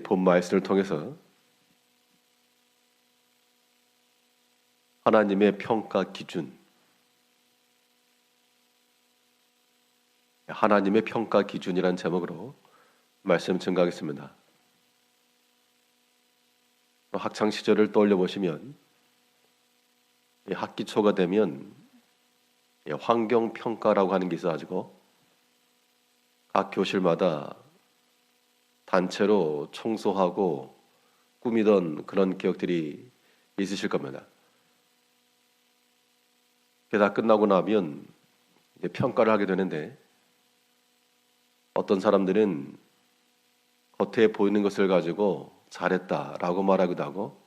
본 말씀을 통해서 하나님의 평가 기준, 하나님의 평가 기준이란 제목으로 말씀 증가하겠습니다. 학창 시절을 떠올려 보시면 학기 초가 되면 환경 평가라고 하는 게 있어가지고 각 교실마다 단체로 청소하고 꾸미던 그런 기억들이 있으실 겁니다. 그게 다 끝나고 나면 이제 평가를 하게 되는데 어떤 사람들은 겉에 보이는 것을 가지고 잘했다라고 말하기도 하고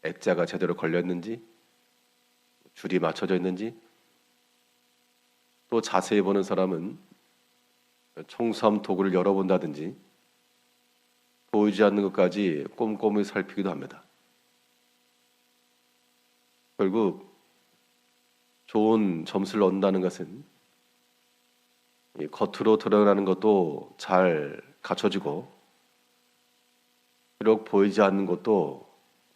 액자가 제대로 걸렸는지 줄이 맞춰져 있는지 또 자세히 보는 사람은 청소함 도구를 열어본다든지 보이지 않는 것까지 꼼꼼히 살피기도 합니다. 결국 좋은 점수를 얻는다는 것은 겉으로 드러나는 것도 잘 갖춰지고 비록 보이지 않는 것도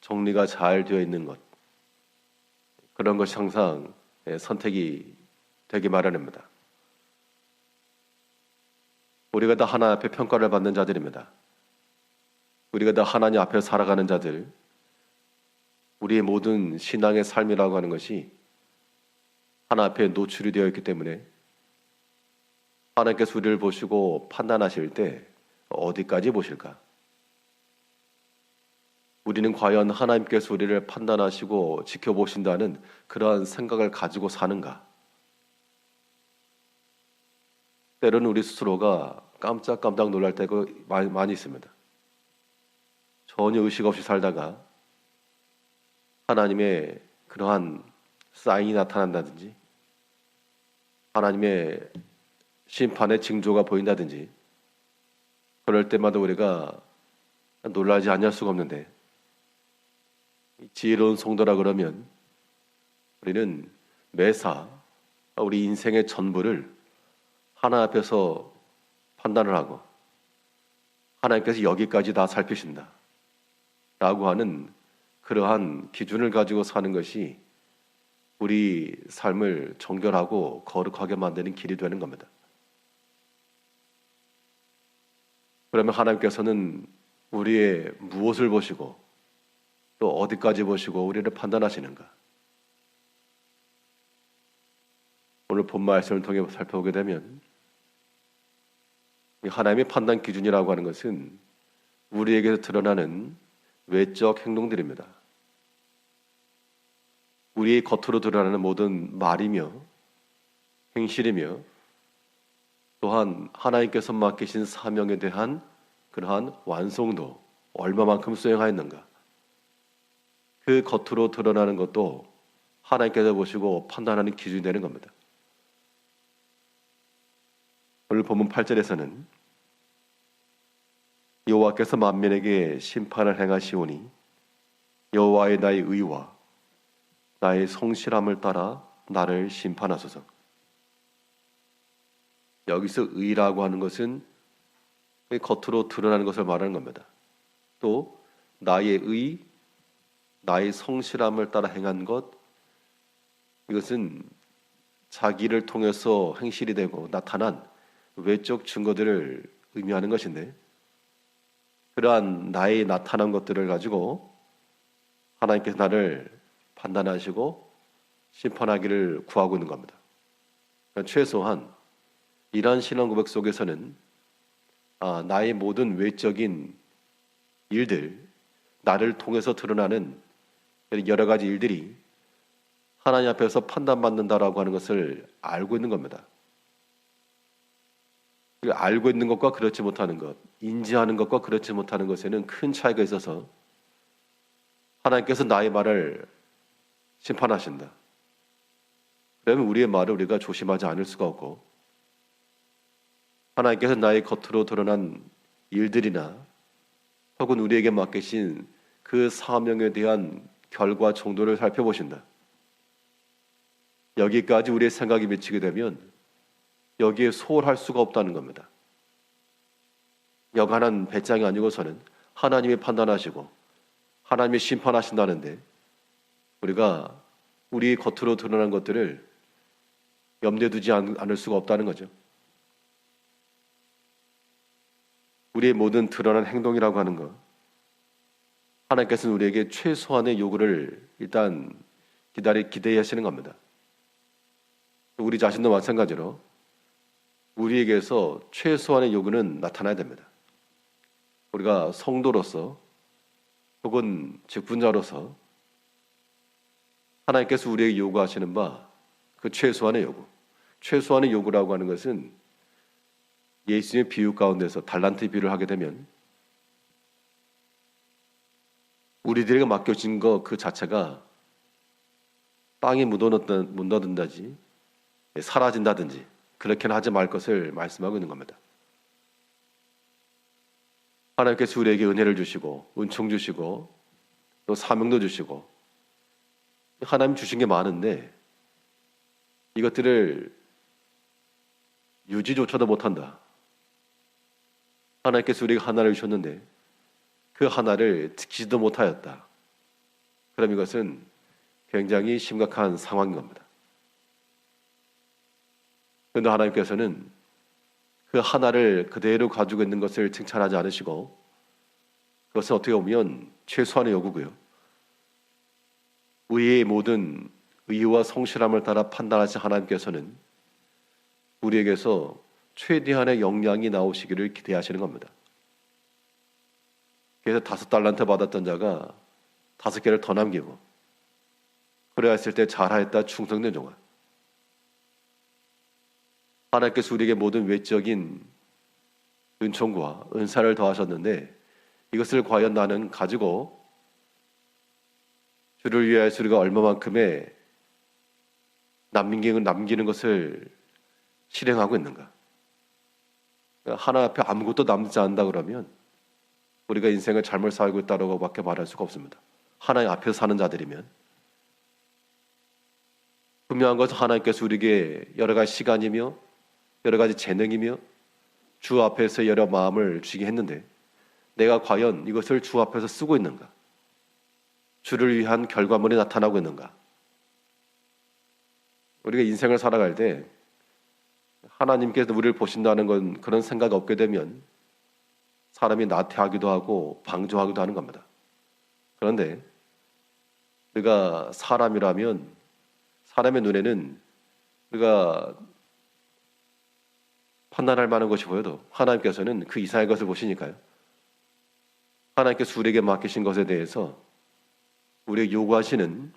정리가 잘 되어 있는 것, 그런 것이 항상 선택이 되기 마련입니다. 우리가 다 하나님 앞에 평가를 받는 자들입니다. 우리가 다 하나님 앞에 살아가는 자들, 우리의 모든 신앙의 삶이라고 하는 것이 하나님 앞에 노출이 되어 있기 때문에 하나님께서 우리를 보시고 판단하실 때 어디까지 보실까? 우리는 과연 하나님께서 우리를 판단하시고 지켜보신다는 그러한 생각을 가지고 사는가? 때로는 우리 스스로가 깜짝깜짝 놀랄 때가 많이 있습니다. 전혀 의식 없이 살다가 하나님의 그러한 사인이 나타난다든지 하나님의 심판의 징조가 보인다든지 그럴 때마다 우리가 놀라지 않을 수가 없는데 지혜로운 성도라 그러면 우리는 매사 우리 인생의 전부를 하나 앞에서 판단을 하고 하나님께서 여기까지 다 살피신다 라고 하는 그러한 기준을 가지고 사는 것이 우리 삶을 정결하고 거룩하게 만드는 길이 되는 겁니다. 그러면 하나님께서는 우리의 무엇을 보시고 또 어디까지 보시고 우리를 판단하시는가? 오늘 본 말씀을 통해 살펴보게 되면 하나님의 판단 기준이라고 하는 것은 우리에게서 드러나는 외적 행동들입니다. 우리의 겉으로 드러나는 모든 말이며 행실이며 또한 하나님께서 맡기신 사명에 대한 그러한 완성도 얼마만큼 수행하였는가? 그 겉으로 드러나는 것도 하나님께서 보시고 판단하는 기준이 되는 겁니다. 오늘 본문 8절에서는 여호와께서 만민에게 심판을 행하시오니 여호와의 나의 의와 나의 성실함을 따라 나를 심판하소서. 여기서 의라고 하는 것은 겉으로 드러나는 것을 말하는 겁니다. 또 나의 의, 나의 성실함을 따라 행한 것, 이것은 자기를 통해서 행실이 되고 나타난 외적 증거들을 의미하는 것인데 그러한 나의 나타난 것들을 가지고 하나님께서 나를 판단하시고 심판하기를 구하고 있는 겁니다. 그러니까 최소한 이러한 신앙 고백 속에서는 나의 모든 외적인 일들, 나를 통해서 드러나는 여러 가지 일들이 하나님 앞에서 판단받는다라고 하는 것을 알고 있는 겁니다. 알고 있는 것과 그렇지 못하는 것, 인지하는 것과 그렇지 못하는 것에는 큰 차이가 있어서 하나님께서 나의 말을 심판하신다. 그러면 우리의 말을 우리가 조심하지 않을 수가 없고 하나님께서 나의 겉으로 드러난 일들이나 혹은 우리에게 맡기신 그 사명에 대한 결과 정도를 살펴보신다. 여기까지 우리의 생각이 미치게 되면 여기에 소홀할 수가 없다는 겁니다. 여간한 배짱이 아니고서는 하나님이 판단하시고 하나님이 심판하신다는데 우리가 우리 겉으로 드러난 것들을 염두에 두지 않을 수가 없다는 거죠. 우리의 모든 드러난 행동이라고 하는 것, 하나님께서는 우리에게 최소한의 요구를 일단 기대하시는 겁니다. 우리 자신도 마찬가지로 우리에게서 최소한의 요구는 나타나야 됩니다. 우리가 성도로서 혹은 직분자로서 하나님께서 우리에게 요구하시는 바 그 최소한의 요구, 최소한의 요구라고 하는 것은 예수님의 비유 가운데서 달란트 비유를 하게 되면 우리들에게 맡겨진 것 그 자체가 땅에 묻어든다지 사라진다든지 그렇게는 하지 말 것을 말씀하고 있는 겁니다. 하나님께서 우리에게 은혜를 주시고 은총 주시고 또 사명도 주시고 하나님 주신 게 많은데 이것들을 유지조차도 못한다. 하나님께서 우리에게 하나를 주셨는데 그 하나를 지키지도 못하였다. 그럼 이것은 굉장히 심각한 상황인 겁니다. 그런데 하나님께서는 그 하나를 그대로 가지고 있는 것을 칭찬하지 않으시고 그것은 어떻게 보면 최소한의 요구고요. 우리의 모든 의와 성실함을 따라 판단하신 하나님께서는 우리에게서 최대한의 역량이 나오시기를 기대하시는 겁니다. 그래서 5달란트 받았던 자가 5개를 더 남기고 그래야 했을 때 잘하였다 충성된 종아. 하나님께서 우리에게 모든 외적인 은총과 은사를 더하셨는데 이것을 과연 나는 가지고 주를 위하여서 우리가 얼마만큼의 남기는 것을 실행하고 있는가? 하나 앞에 아무것도 남지 않는다 그러면 우리가 인생을 잘못 살고 있다고 밖에 말할 수가 없습니다. 하나님 앞에서 사는 자들이면 분명한 것은 하나님께서 우리에게 여러 가지 시간이며 여러 가지 재능이며 주 앞에서 여러 마음을 주게 했는데 내가 과연 이것을 주 앞에서 쓰고 있는가? 주를 위한 결과물이 나타나고 있는가? 우리가 인생을 살아갈 때 하나님께서 우리를 보신다는 건 그런 생각이 없게 되면 사람이 나태하기도 하고 방조하기도 하는 겁니다. 그런데 우리가 사람이라면 사람의 눈에는 우리가 판단할 만한 것이 보여도 하나님께서는 그 이상의 것을 보시니까요. 하나님께서 우리에게 맡기신 것에 대해서 우리에게 요구하시는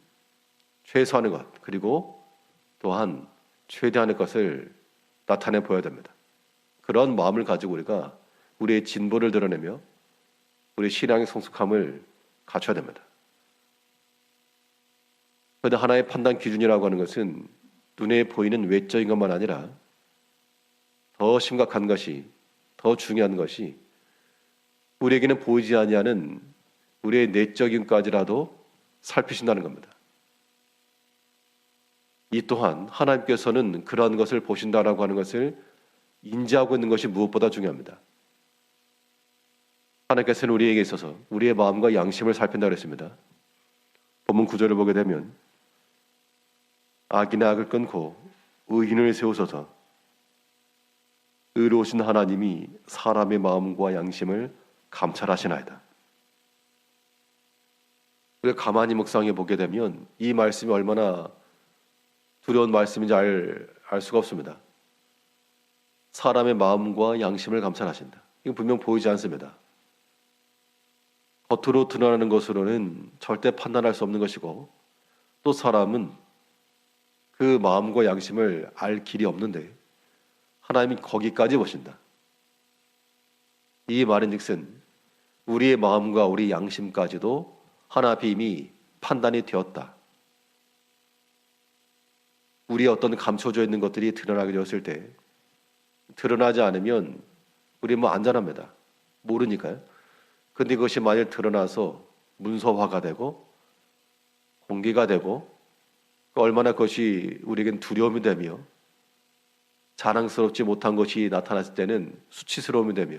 최소한의 것 그리고 또한 최대한의 것을 나타내 보여야 됩니다. 그런 마음을 가지고 우리가 우리의 진보를 드러내며 우리의 신앙의 성숙함을 갖춰야 됩니다. 그런데 하나의 판단 기준이라고 하는 것은 눈에 보이는 외적인 것만 아니라 더 심각한 것이, 더 중요한 것이 우리에게는 보이지 아니하는 우리의 내적인까지라도 살피신다는 겁니다. 이 또한 하나님께서는 그러한 것을 보신다라고 하는 것을 인지하고 있는 것이 무엇보다 중요합니다. 하나님께서는 우리에게 있어서 우리의 마음과 양심을 살핀다고 했습니다. 본문 9절을 보게 되면 악인의 악을 끊고 의인을 세우소서 의로우신 하나님이 사람의 마음과 양심을 감찰하시나이다. 우리가 가만히 묵상해 보게 되면 이 말씀이 얼마나 두려운 말씀인지 알 수가 없습니다. 사람의 마음과 양심을 감찰하신다. 이건 분명 보이지 않습니다. 겉으로 드러나는 것으로는 절대 판단할 수 없는 것이고 또 사람은 그 마음과 양심을 알 길이 없는데 하나님이 거기까지 보신다. 이 말인즉슨 우리의 마음과 우리 양심까지도 하나님 앞에 이미 판단이 되었다. 우리의 어떤 감춰져 있는 것들이 드러나게 되었을 때 드러나지 않으면 우리 안전합니다. 모르니까요. 근데 그것이 만일 드러나서 문서화가 되고 공개가 되고 얼마나 그것이 우리에겐 두려움이 되며 자랑스럽지 못한 것이 나타났을 때는 수치스러움이 되며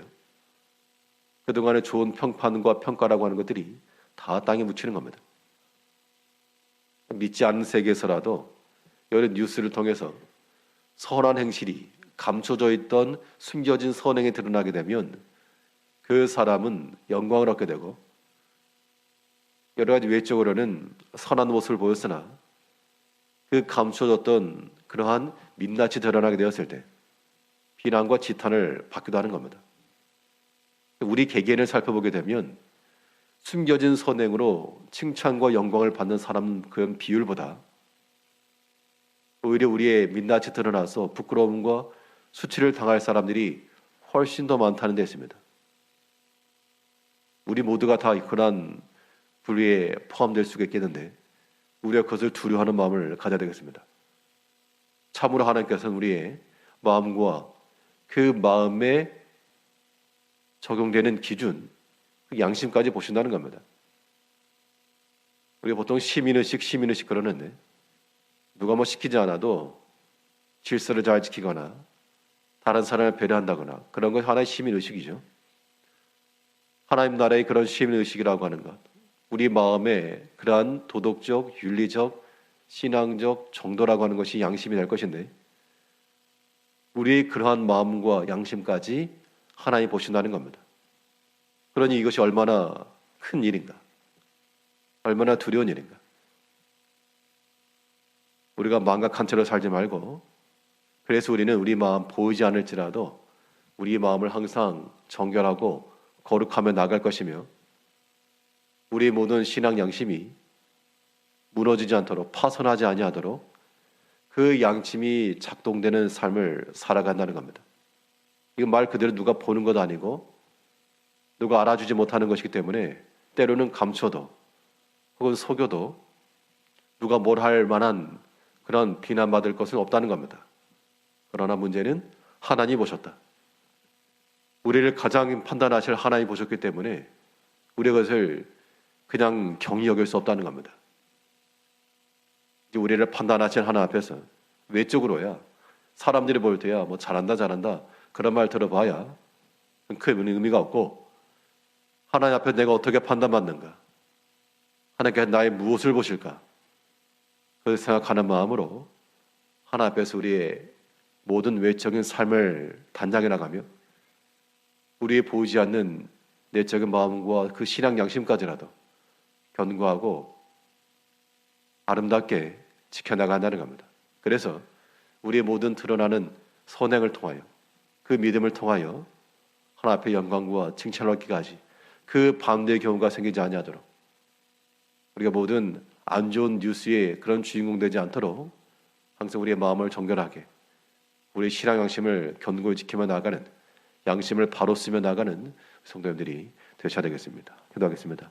그동안의 좋은 평판과 평가라고 하는 것들이 다 땅에 묻히는 겁니다. 믿지 않는 세계에서라도 이런 뉴스를 통해서 선한 행실이 감춰져 있던 숨겨진 선행이 드러나게 되면 그 사람은 영광을 얻게 되고 여러 가지 외적으로는 선한 모습을 보였으나 그 감춰졌던 그러한 민낯이 드러나게 되었을 때 비난과 지탄을 받기도 하는 겁니다. 우리 개개인을 살펴보게 되면 숨겨진 선행으로 칭찬과 영광을 받는 사람 그런 비율보다 오히려 우리의 민낯이 드러나서 부끄러움과 수치를 당할 사람들이 훨씬 더 많다는 데 있습니다. 우리 모두가 다 그런 분류에 포함될 수가 있겠는데 우리가 그것을 두려워하는 마음을 가져야 되겠습니다. 참으로 하나님께서는 우리의 마음과 그 마음에 적용되는 기준, 그 양심까지 보신다는 겁니다. 우리가 보통 시민의식 그러는데 누가 뭐 시키지 않아도 질서를 잘 지키거나 다른 사람을 배려한다거나 그런 것 하나의 시민의식이죠. 하나님 나라의 그런 시민의식이라고 하는 것, 우리 마음에 그러한 도덕적, 윤리적, 신앙적 정도라고 하는 것이 양심이 될 것인데 우리의 그러한 마음과 양심까지 하나님 보신다는 겁니다. 그러니 이것이 얼마나 큰 일인가, 얼마나 두려운 일인가. 우리가 망각한 채로 살지 말고 그래서 우리는 우리 마음 보이지 않을지라도 우리 마음을 항상 정결하고 거룩하며 나갈 것이며 우리의 모든 신앙 양심이 무너지지 않도록 파손하지 아니하도록 그 양심이 작동되는 삶을 살아간다는 겁니다. 이건 말 그대로 누가 보는 것도 아니고 누가 알아주지 못하는 것이기 때문에 때로는 감춰도 혹은 속여도 누가 뭘 할 만한 그런 비난받을 것은 없다는 겁니다. 그러나 문제는 하나님이 보셨다. 우리를 가장 판단하실 하나님이 보셨기 때문에 우리가 그것을 그냥 경히 여길 수 없다는 겁니다. 우리를 판단하신 하나님 앞에서 외적으로야 사람들이 볼 때야 뭐 잘한다 그런 말 들어봐야 큰 의미가 없고 하나님 앞에 내가 어떻게 판단받는가, 하나님께서 나의 무엇을 보실까, 그걸 생각하는 마음으로 하나님 앞에서 우리의 모든 외적인 삶을 단장해 나가며 우리의 보이지 않는 내적인 마음과 그 신앙 양심까지라도 견고하고 아름답게 지켜나간다는 겁니다. 그래서 우리의 모든 드러나는 선행을 통하여 그 믿음을 통하여 하나님 앞에 영광과 칭찬을 얻기까지 그 반대의 경우가 생기지 아니하도록 우리가 모든 안 좋은 뉴스의 그런 주인공 되지 않도록 항상 우리의 마음을 정결하게 우리의 신앙 양심을 견고히 지키며 나가는, 양심을 바로 쓰며 나가는 성도님들이 되셔야 되겠습니다. 기도하겠습니다.